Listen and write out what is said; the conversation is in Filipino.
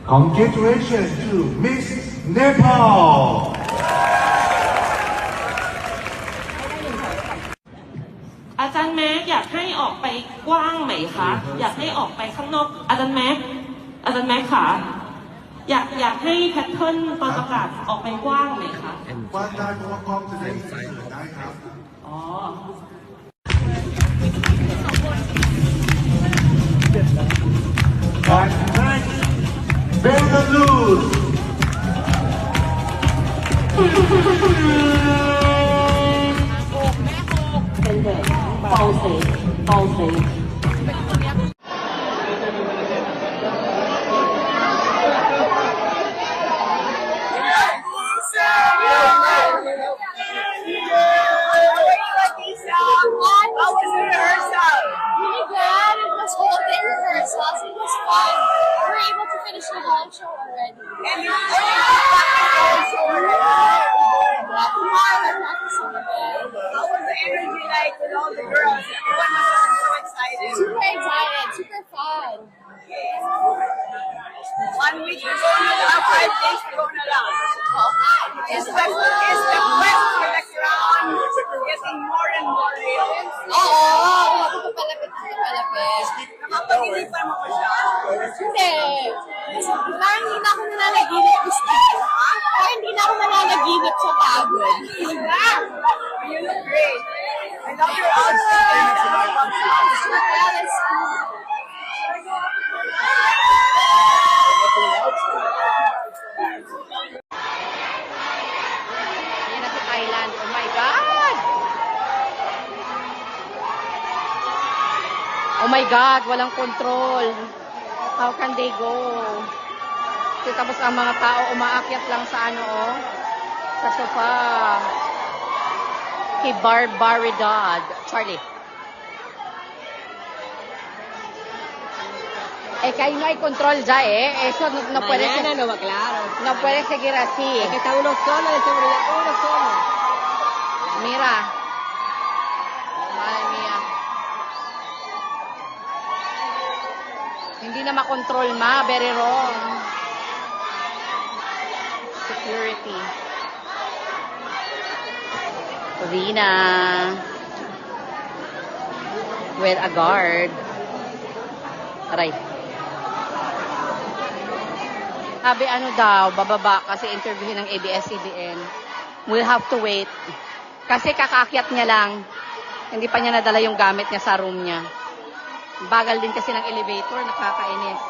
Congratulations to Miss Nepal. อาจารย์แม็กอยากให้ออกไปกว้างไหมคะ อยากให้ออกไปข้างนอก อาจารย์แม็กค่ะอยากให้แพทเทิร์นตอนประกาศออกไปกว้างไหมคะ กว้างได้เพราะว่ากล้องจะได้เสนอได้ครับ อ๋อ And next, Belarus. เป็นแบบเบาเสียง How was the rehearsal? Really good. It was whole day rehearsals. It was fun. We were able to finish the whole show already. And you tomorrow Tomorrow we're practicing again. how was the energy like with all the girls? Everyone was so excited. Super excited. Super fun. 1 week to go na lang, 5 days to go na lang. Is the West crown getting more and more real? Oo. Papalapit. Nakapag-inipan mo ba siya? Hindi. Parang hindi na ako nananaginip. Parang hindi na ako nananaginip sa pagod. You look great. I love your outfit. Well, it's cool. Yan na sa Thailand. Oh my God! Oh my God, walang control. How can they go? Kasi tapos ang mga tao umaakyat lang sa sa sofa. Kay Barbaridad. Charlie. Que no hay control ya, eso no puede ser. Mañana no va claro. No puede seguir así. Es que está uno solo de seguridad, uno solo. Mira. Madre mía. Hindi na makontrol very wrong. Security. Rina. With a guard. Aray. Sabi daw, bababa kasi interviewin ng ABS-CBN. We'll have to wait. Kasi kakaakyat niya lang. Hindi pa niya nadala yung gamit niya sa room niya. Bagal din kasi ng elevator, nakakainis.